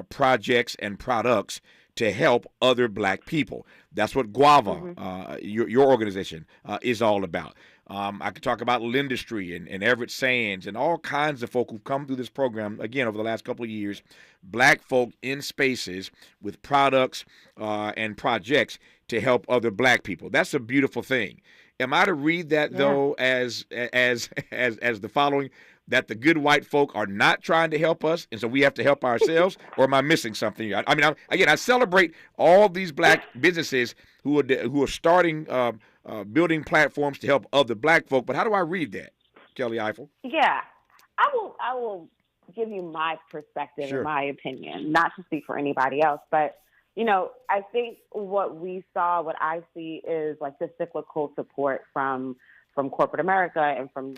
S2: projects and products to help other Black people. That's what Guava, your organization, is all about. I could talk about Lindustry and Everett Sands and all kinds of folk who've come through this program, again, over the last couple of years, Black folk in spaces with products and projects to help other Black people. That's a beautiful thing. Am I to read that, though, as the following, that the good white folk are not trying to help us, and so we have to help ourselves, or am I missing something? I celebrate all these Black businesses who are starting, building platforms to help other Black folk, but how do I read that, Kelly Ifill?
S7: Yeah, I will give you my perspective
S2: Sure.
S7: and my opinion, not to speak for anybody else, but you know, I think what I see is like the cyclical support from corporate America and from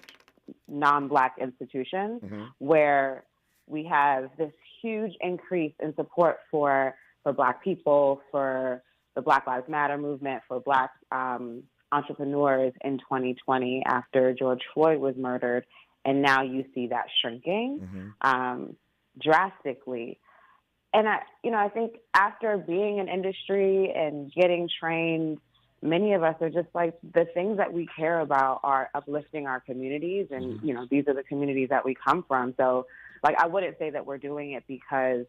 S7: non-Black institutions, where we have this huge increase in support for Black people, for the Black Lives Matter movement, for Black entrepreneurs in 2020 after George Floyd was murdered. And now you see that shrinking drastically. And I think after being in industry and getting trained, many of us are just like, the things that we care about are uplifting our communities. And, you know, these are the communities that we come from. So, like, I wouldn't say that we're doing it because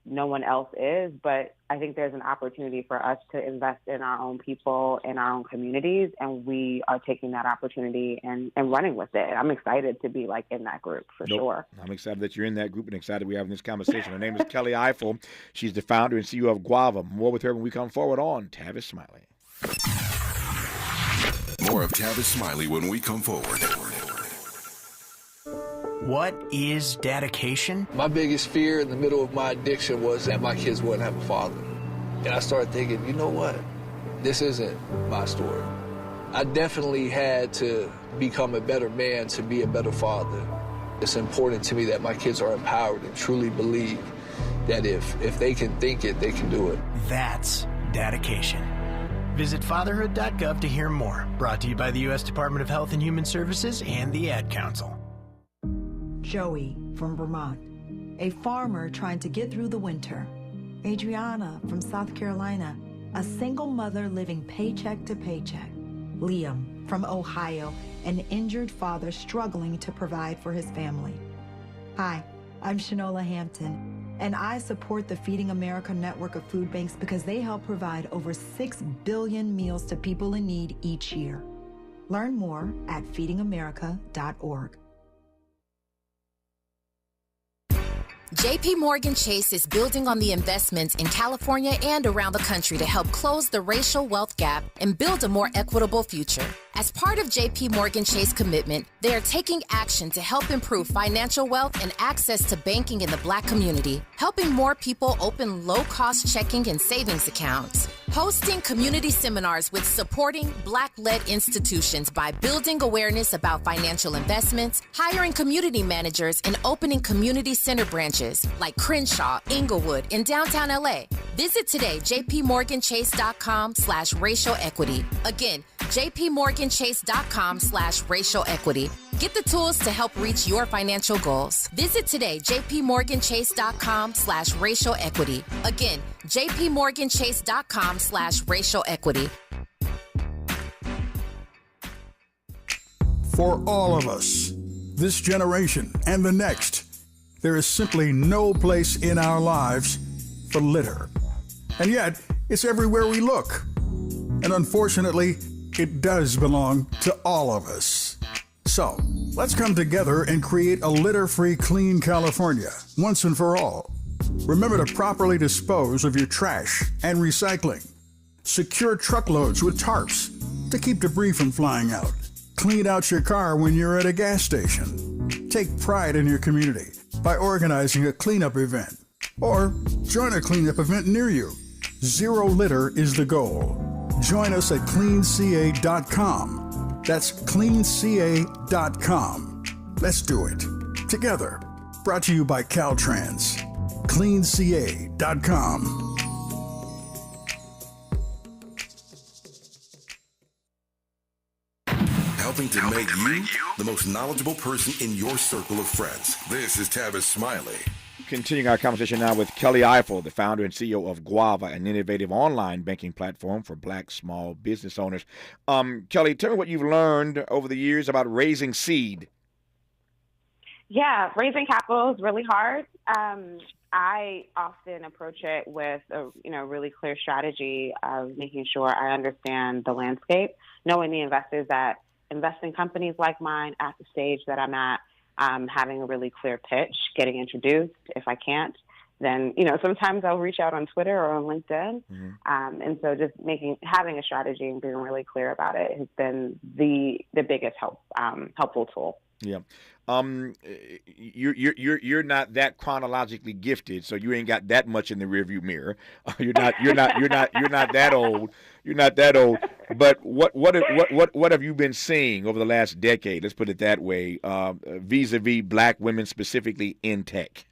S7: no one else is, but I think there's an opportunity for us to invest in our own people, in our own communities, and we are taking that opportunity and running with it. I'm excited to be, like, in that group for sure.
S2: I'm excited that you're in that group and excited we're having this conversation. Her name is Kelly Ifill. She's the founder and CEO of Guava. More with her when we come forward on Tavis Smiley.
S1: More of Tavis Smiley when we come forward.
S8: What is dedication?
S9: My biggest fear in the middle of my addiction was that my kids wouldn't have a father. And I started thinking, you know what? This isn't my story. I definitely had to become a better man to be a better father. It's important to me that my kids are empowered and truly believe that if they can think it, they can do it.
S8: That's dedication. Visit fatherhood.gov to hear more. Brought to you by the U.S. Department of Health and Human Services and the Ad Council.
S11: Joey from Vermont, a farmer trying to get through the winter. Adriana from South Carolina, a single mother living paycheck to paycheck. Liam from Ohio, an injured father struggling to provide for his family. Hi, I'm Shanola Hampton, and I support the Feeding America network of food banks because they help provide over 6 billion meals to people in need each year. Learn more at feedingamerica.org.
S12: JP Morgan Chase is building on the investments in California and around the country to help close the racial wealth gap and build a more equitable future. As part of JP Morgan Chase commitment, they are taking action to help improve financial wealth and access to banking in the Black community, helping more people open low-cost checking and savings accounts. Hosting community seminars with supporting Black-led institutions by building awareness about financial investments, hiring community managers, and opening community center branches like Crenshaw, Inglewood, in downtown LA. Visit today, jpmorganchase.com/racial equity. Again, jpmorganchase.com/racial equity. Get the tools to help reach your financial goals. Visit today, jpmorganchase.com/racial equity. Again, jpmorganchase.com/racial equity.
S10: For all of us, this generation and the next, there is simply no place in our lives for litter. And yet, it's everywhere we look. And unfortunately, it does belong to all of us. So, let's come together and create a litter-free, clean California, once and for all. Remember to properly dispose of your trash and recycling. Secure truckloads with tarps to keep debris from flying out. Clean out your car when you're at a gas station. Take pride in your community by organizing a cleanup event. Or join a cleanup event near you. Zero litter is the goal. Join us at cleanca.com. That's cleanca.com. Let's do it together. Brought to you by Caltrans. cleanca.com.
S1: Helping to make you the most knowledgeable person in your circle of friends. This is Tavis Smiley.
S2: Continuing our conversation now with Kelly Ifill, the founder and CEO of Guava, an innovative online banking platform for Black small business owners. Kelly, tell me what you've learned over the years about raising seed.
S7: Yeah, raising capital is really hard. I often approach it with a really clear strategy of making sure I understand the landscape, knowing the investors that invest in companies like mine at the stage that I'm at. Having a really clear pitch, getting introduced. If I can't, then, sometimes I'll reach out on Twitter or on LinkedIn. Mm-hmm. And so just having a strategy and being really clear about it has been the biggest helpful tool. Yeah.
S2: You're not that chronologically gifted, so you ain't got that much in the rearview mirror. You're not that old. You're not that old. But what have you been seeing over the last decade? Let's put it that way. Vis-a-vis Black women specifically in tech.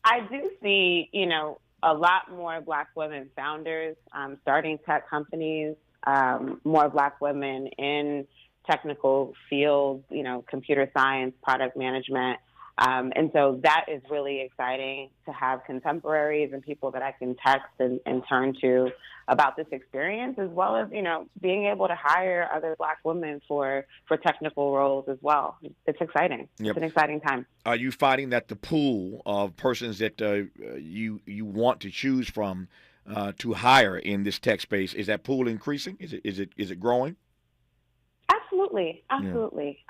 S7: I do see, a lot more Black women founders starting tech companies. More Black women in technical fields, computer science, product management. And so that is really exciting to have contemporaries and people that I can text and turn to about this experience, as well as, being able to hire other Black women for technical roles as well. It's exciting. Yep. It's an exciting time.
S2: Are you finding that the pool of persons that you want to choose from to hire in this tech space, is that pool increasing? Is it growing?
S7: Absolutely.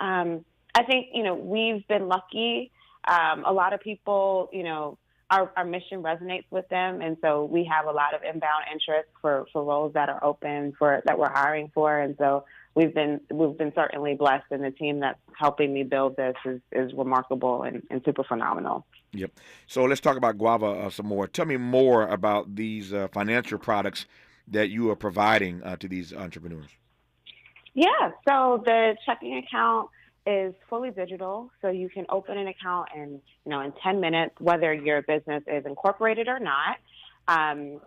S7: Yeah. I think, we've been lucky. A lot of people, our mission resonates with them. And so we have a lot of inbound interest for roles that are open that we're hiring for. And so we've been certainly blessed, and the team that's helping me build this is remarkable and super phenomenal.
S2: Yep. So let's talk about Guava some more. Tell me more about these financial products that you are providing to these entrepreneurs.
S7: Yeah. So the checking account is fully digital, so you can open an account in 10 minutes, whether your business is incorporated or not. And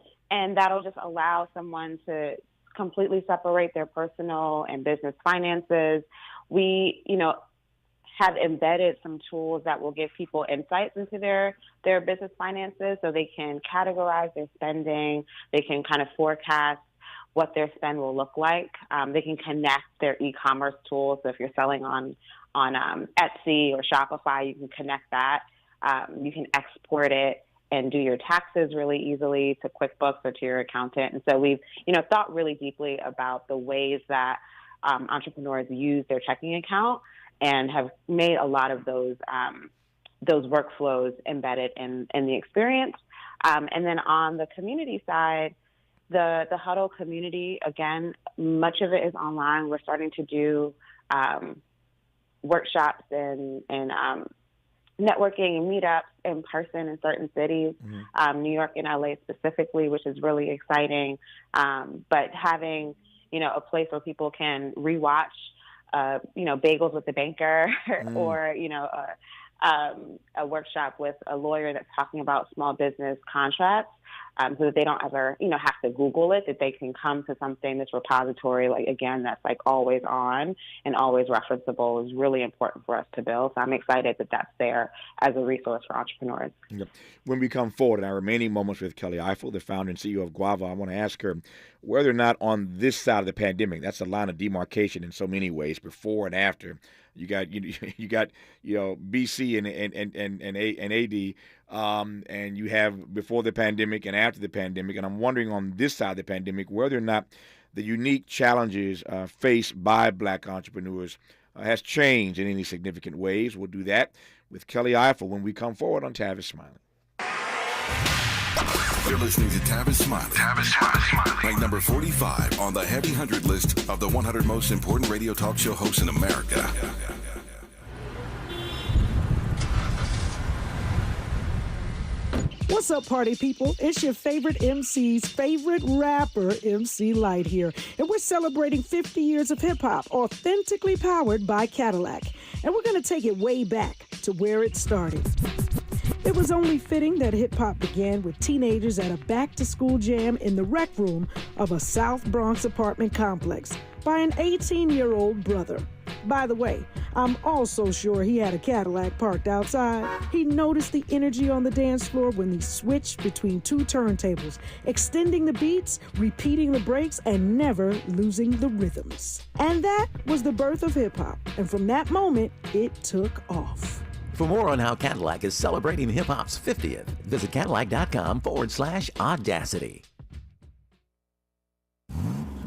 S7: that'll just allow someone to completely separate their personal and business finances. We, have embedded some tools that will give people insights into their business finances, so they can categorize their spending. They can kind of forecast what their spend will look like. They can connect their e-commerce tools. So if you're selling on Etsy or Shopify, you can connect that. You can export it and do your taxes really easily to QuickBooks or to your accountant. And so we've, thought really deeply about the ways that entrepreneurs use their checking account, and have made a lot of those workflows embedded in the experience. And then on the community side, the Huddle community, again, much of it is online. We're starting to do workshops and networking and meetups in person in certain cities, New York and LA specifically, which is really exciting. But having, a place where people can rewatch, Bagels with the Banker or, a workshop with a lawyer that's talking about small business contracts, so that they don't ever, have to Google it, that they can come to something that's repository, that's always on and always referenceable is really important for us to build. So I'm excited that that's there as a resource for entrepreneurs.
S2: Yep. When we come forward in our remaining moments with Kelly Ifill, the founder and CEO of Guava, I want to ask her whether or not on this side of the pandemic, that's a line of demarcation in so many ways, before and after. You got BC and AD, and you have before the pandemic and after the pandemic. And I'm wondering on this side of the pandemic whether or not the unique challenges faced by Black entrepreneurs has changed in any significant ways. We'll do that with Kelly Ifill when we come forward on Tavis Smiley.
S1: You're listening to Tavis Smiley. Tavis Smiley. Ranked number 45 on the Heavy 100 list of the 100 most important radio talk show hosts in America.
S20: What's up, party people? It's your favorite MC's favorite rapper, MC Light here. And we're celebrating 50 years of hip-hop, authentically powered by Cadillac. And we're going to take it way back to where it started. It was only fitting that hip-hop began with teenagers at a back-to-school jam in the rec room of a South Bronx apartment complex by an 18-year-old brother. By the way, I'm also sure he had a Cadillac parked outside. He noticed the energy on the dance floor when he switched between two turntables, extending the beats, repeating the breaks, and never losing the rhythms. And that was the birth of hip-hop. And from that moment, it took off.
S14: For more on how Cadillac is celebrating hip-hop's 50th, visit Cadillac.com/audacity.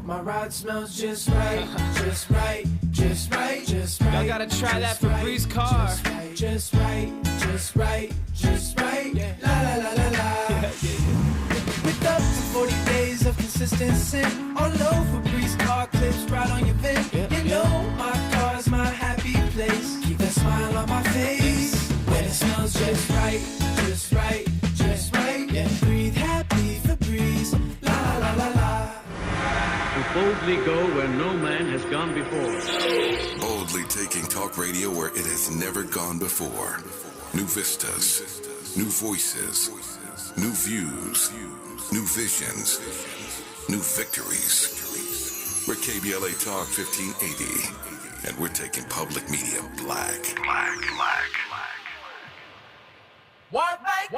S4: My ride smells just right, just right, just right, just right.
S13: Y'all gotta try that Febreze car.
S4: Just right, just right, just right. Yeah. La la la la la. With up to 40 days of consistency, all over Febreze car clips right on your vent. You know my car's my happy place. Keep that smile on my face when it smells just right, just right, just right. Yeah. Breathe happy Febreze. La la la la.
S15: Boldly go where no man has gone before.
S1: Boldly taking talk radio where it has never gone before. New vistas, new voices, new views, new visions, new victories. We're KBLA Talk 1580, and we're taking public media black.
S4: What like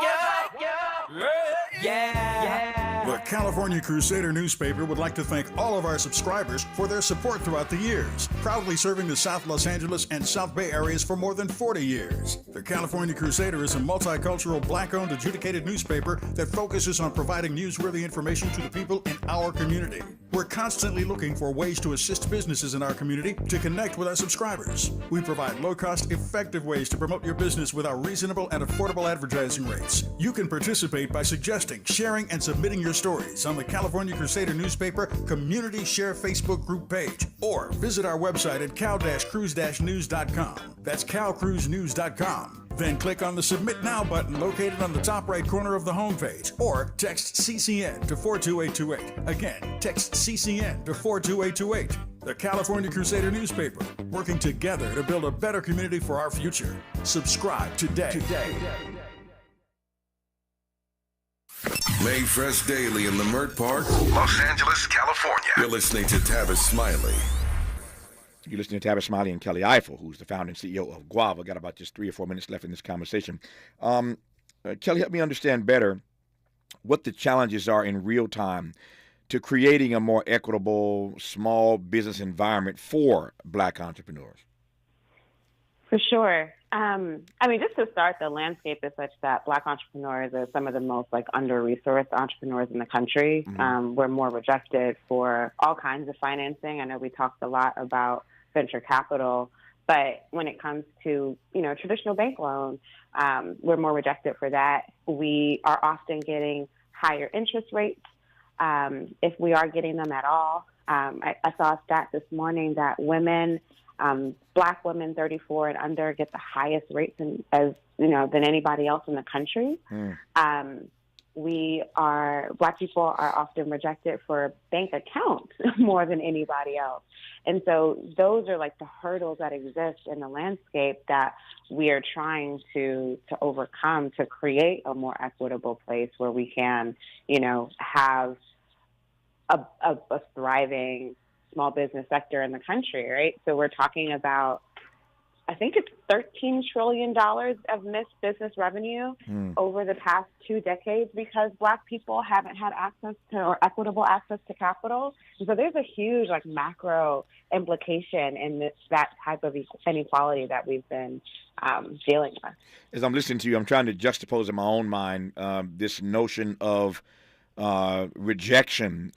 S10: Yeah. The California Crusader newspaper would like to thank all of our subscribers for their support throughout the years, proudly serving the South Los Angeles and South Bay areas for more than 40 years. The California Crusader is a multicultural, black-owned, adjudicated newspaper that focuses on providing newsworthy information to the people in our community. We're constantly looking for ways to assist businesses in our community to connect with our subscribers. We provide low-cost, effective ways to promote your business with our reasonable and affordable advertising rates. You can participate by suggesting, sharing, and submitting your stories on the California Crusader newspaper Community Share Facebook group page, or visit our website at cal-cruise-news.com. That's calcruisenews.com. Then click on the Submit Now button located on the top right corner of the homepage, or text CCN to 42828. Again, text CCN to 42828. The California Crusader newspaper, working together to build a better community for our future. Subscribe today.
S1: Made fresh daily in Leimert Park, Los Angeles, California. You're listening to Tavis Smiley.
S2: You're listening to Tavis Smiley and Kelly Ifill, who's the founder and CEO of Guava. Got about just 3 or 4 minutes left in this conversation. Kelly, help me understand better what the challenges are in real time to creating a more equitable small business environment for Black entrepreneurs.
S7: For sure. Just to start, the landscape is such that Black entrepreneurs are some of the most under-resourced entrepreneurs in the country. Mm-hmm. We're more rejected for all kinds of financing. I know we talked a lot about venture capital, but when it comes to, traditional bank loans, we're more rejected for that. We are often getting higher interest rates, if we are getting them at all. I saw a stat this morning that women Black women 34 and under get the highest rates than anybody else in the country. Black people are often rejected for bank accounts more than anybody else. And so those are like the hurdles that exist in the landscape that we are trying to overcome to create a more equitable place where we can, have a thriving small business sector in the country, right? So we're talking about, I think it's $13 trillion of missed business revenue over the past 2 decades because Black people haven't had access to or equitable access to capital. And so there's a huge macro implication in that type of inequality that we've been dealing with.
S2: As I'm listening to you, I'm trying to juxtapose in my own mind this notion of rejection,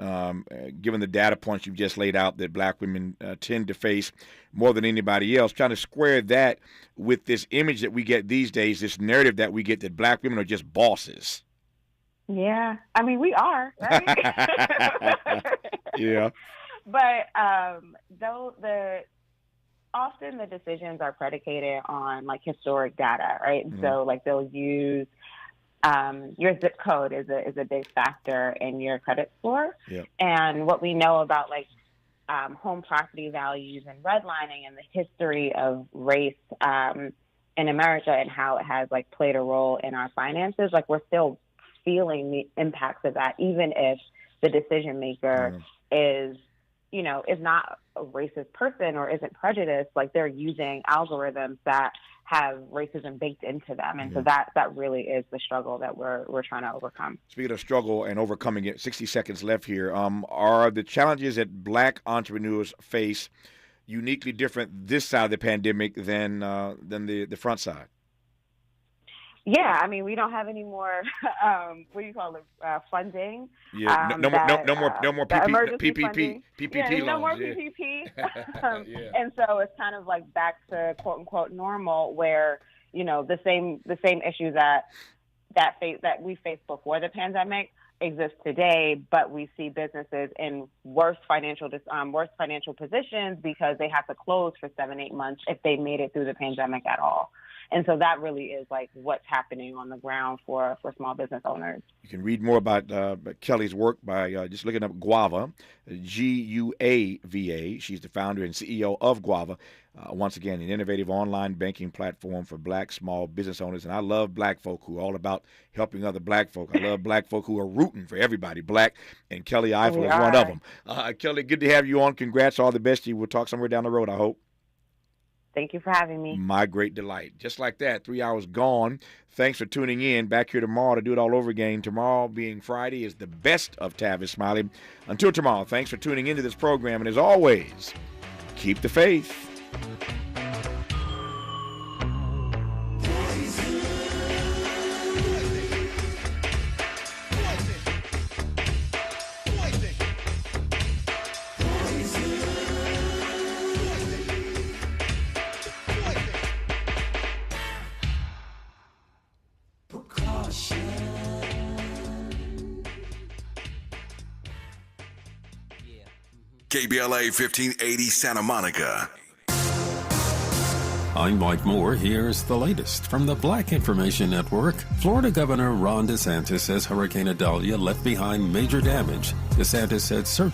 S2: given the data points you've just laid out that Black women tend to face more than anybody else, trying to square that with this image that we get these days, this narrative that we get that Black women are just bosses.
S7: Yeah, I mean, we are, right?
S2: Yeah.
S7: But often the decisions are predicated on historic data, right? Mm-hmm. So they'll use your zip code is a big factor in your credit score. Yep. And what we know about home property values and redlining and the history of race in America and how it has played a role in our finances, we're still feeling the impacts of that, even if the decision maker is not a racist person or isn't prejudiced. They're using algorithms that have racism baked into them. And so that really is the struggle that we're trying to overcome.
S2: Speaking of struggle and overcoming it, 60 seconds left here. Are the challenges that Black entrepreneurs face uniquely different this side of the pandemic than the front side?
S7: Yeah, I mean, we don't have any more, what do you call it, funding.
S2: Yeah, no more PPP
S7: loans. No more PPP. And so it's kind of back to quote unquote normal, where the same issues that we faced before the pandemic exist today, but we see businesses in worse financial positions because they have to close for 7-8 months if they made it through the pandemic at all. And so that really is what's happening on the ground for small business owners.
S2: You can read more about Kelly's work by just looking up Guava, Guava. She's the founder and CEO of Guava. Once again, an innovative online banking platform for Black small business owners. And I love Black folk who are all about helping other Black folk. I love Black folk who are rooting for everybody Black, and Kelly Ifill is one of them. Kelly, good to have you on. Congrats. All the best to you. We'll talk somewhere down the road, I hope.
S7: Thank you for having me.
S2: My great delight. Just like that, 3 hours gone. Thanks for tuning in. Back here tomorrow to do it all over again. Tomorrow, being Friday, is the best of Tavis, Smiley. Until tomorrow, thanks for tuning into this program. And as always, keep the faith.
S1: KBLA 1580 Santa Monica.
S3: I'm Mike Moore. Here's the latest from the Black Information Network. Florida Governor Ron DeSantis says Hurricane Idalia left behind major damage. DeSantis said search